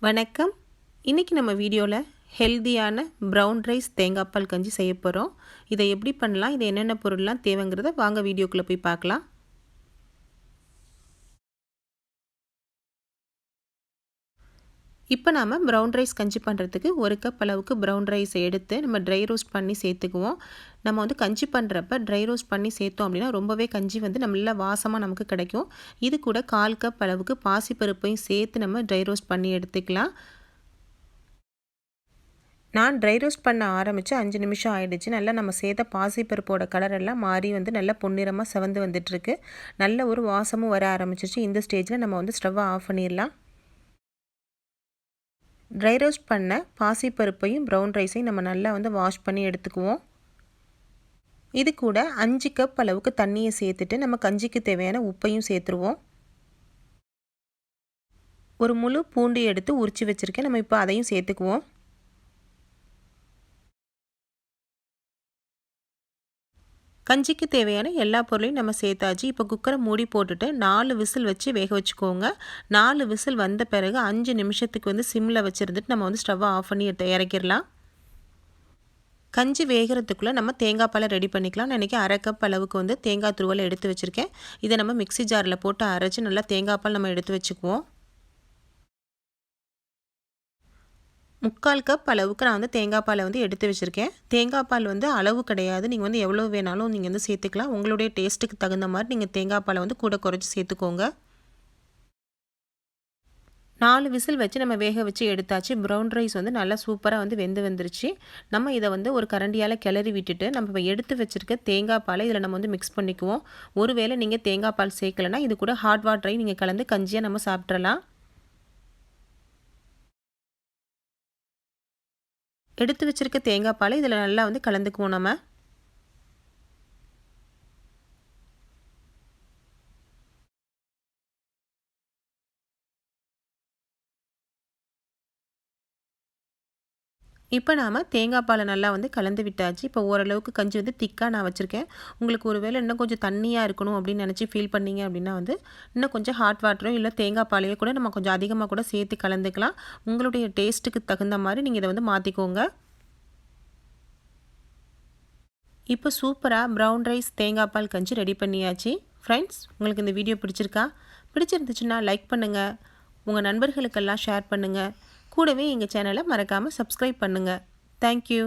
வணக்கம். இன்றைக்கி நம்ம வீடியோவில் ஹெல்தியான ப்ரௌன் ரைஸ் தேங்காய் பால் கஞ்சி செய்ய போகிறோம். இதை எப்படி பண்ணலாம், இது என்னென்ன பொருள்லாம் தேவைங்கிறத வாங்க வீடியோக்குள்ளே போய் பார்க்கலாம். இப்போ நாம் ப்ரௌன் ரைஸ் கஞ்சி பண்ணுறதுக்கு 1 கப் அளவுக்கு ப்ரௌன் ரைஸ் எடுத்து நம்ம ட்ரை ரோஸ்ட் பண்ணி சேர்த்துக்குவோம். நம்ம வந்து கஞ்சி பண்ணுறப்ப ட்ரை ரோஸ்ட் பண்ணி சேர்த்தோம் அப்படின்னா ரொம்பவே கஞ்சி வந்து நல்ல வாசமாக நமக்கு கிடைக்கும். இது கூட 1/4 கப் அளவுக்கு பாசிப்பருப்பையும் சேர்த்து நம்ம ட்ரை ரோஸ்ட் பண்ணி எடுத்துக்கலாம். நான் ட்ரை ரோஸ்ட் பண்ண ஆரம்பித்து 5 நிமிஷம் ஆகிடுச்சு. நல்லா நம்ம சேர்த்த பாசிப்பருப்போட கலரெல்லாம் மாறி வந்து நல்லா பொன்னிறமாக செவந்து வந்துட்டுருக்கு. நல்ல ஒரு வாசமும் வர ஆரம்பிச்சிருச்சு. இந்த ஸ்டேஜில் நம்ம வந்து ஸ்டவ்வை ஆஃப் பண்ணிடலாம். ட்ரை ரோஸ்ட் பண்ண பாசிப்பருப்பையும் ப்ரௌன் ரைஸையும் நம்ம நல்லா வந்து வாஷ் பண்ணி எடுத்துக்குவோம். இது கூட 5 கப் அளவுக்கு தண்ணியை சேர்த்துட்டு நம்ம கஞ்சிக்கு தேவையான உப்பையும் சேர்த்துருவோம். ஒரு முழு பூண்டு எடுத்து உரித்து வச்சுருக்கேன். நம்ம இப்போ அதையும் சேர்த்துக்குவோம். கஞ்சிக்கு தேவையான எல்லா பொருளையும் நம்ம சேர்த்தாச்சு. இப்போ குக்கரை மூடி போட்டுட்டு 4 விசில் வச்சு வேக வச்சுக்கோங்க. 4 விசில் வந்த பிறகு 5 நிமிஷத்துக்கு வந்து சிம்மில் வச்சுருந்துட்டு நம்ம வந்து ஸ்டவ்வை ஆஃப் பண்ணி இறக்கிடலாம். கஞ்சி வேகிறதுக்குள்ளே நம்ம தேங்காய் பாலை ரெடி பண்ணிக்கலாம். நான் இன்றைக்கி 1/2 கப் அளவுக்கு வந்து தேங்காய் துருவலை எடுத்து வச்சுருக்கேன். இதை நம்ம மிக்ஸி ஜாரில் போட்டு அரைச்சி நல்லா தேங்காய் பால் நம்ம எடுத்து வச்சுக்குவோம். 3/4 கப் அளவுக்கு நான் வந்து தேங்காய் பாலை வந்து எடுத்து வச்சுருக்கேன். தேங்காய் பால் வந்து அளவு கிடையாது. நீங்கள் வந்து எவ்வளோ வேணாலும் நீங்கள் வந்து சேர்த்துக்கலாம். உங்களுடைய டேஸ்ட்டுக்கு தகுந்த மாதிரி நீங்கள் தேங்காய் பாலை வந்து கூட குறைச்சி சேர்த்துக்கோங்க. 4 விசில் வச்சு நம்ம வேக வச்சு எடுத்தாச்சு. ப்ரௌன் ரைஸ் வந்து நல்லா சூப்பராக வந்து வந்துருச்சு. நம்ம இதை வந்து ஒரு கரண்டியால் கிளறி விட்டுட்டு நம்ம இப்போ எடுத்து வச்சுருக்க தேங்காய் பாலை இதில் நம்ம வந்து மிக்ஸ் பண்ணிக்குவோம். ஒருவேளை நீங்கள் தேங்காய் பால் சேர்க்கலைன்னா இது கூட ஹாட் வாட்டரையும் நீங்கள் கலந்து கஞ்சியாக நம்ம சாப்பிட்றலாம். எடுத்து வச்சுருக்க தேங்காய் பாலை இதில் நல்லா வந்து கலந்துக்குவோம் நம்ம. இப்போ நாம் தேங்காய் பாலை நல்லா வந்து கலந்து விட்டாச்சு. இப்போ ஓரளவுக்கு கஞ்சி வந்து திக்காக நான் வச்சுருக்கேன். உங்களுக்கு ஒரு வேளை இன்னும் கொஞ்சம் தண்ணியாக இருக்கணும் அப்படின்னு நினச்சி ஃபீல் பண்ணிங்க அப்படின்னா வந்து இன்னும் கொஞ்சம் ஹாட் வாட்டரோ இல்லை தேங்காய் பாலையோ கூட நம்ம கொஞ்சம் அதிகமாக கூட சேர்த்து கலந்துக்கலாம். உங்களுடைய டேஸ்ட்டுக்கு தகுந்த மாதிரி நீங்கள் இதை வந்து மாற்றிக்கோங்க. இப்போ சூப்பராக ப்ரௌன் ரைஸ் தேங்காய் பால் கஞ்சி ரெடி பண்ணியாச்சு. ஃப்ரெண்ட்ஸ், உங்களுக்கு இந்த வீடியோ பிடிச்சிருந்துச்சுன்னா லைக் பண்ணுங்கள், உங்கள் நண்பர்களுக்கெல்லாம் ஷேர் பண்ணுங்கள். கூடவே எங்கள் சேனலை மறக்காமல் சப்ஸ்கிரைப் பண்ணுங்கள். தேங்க்யூ.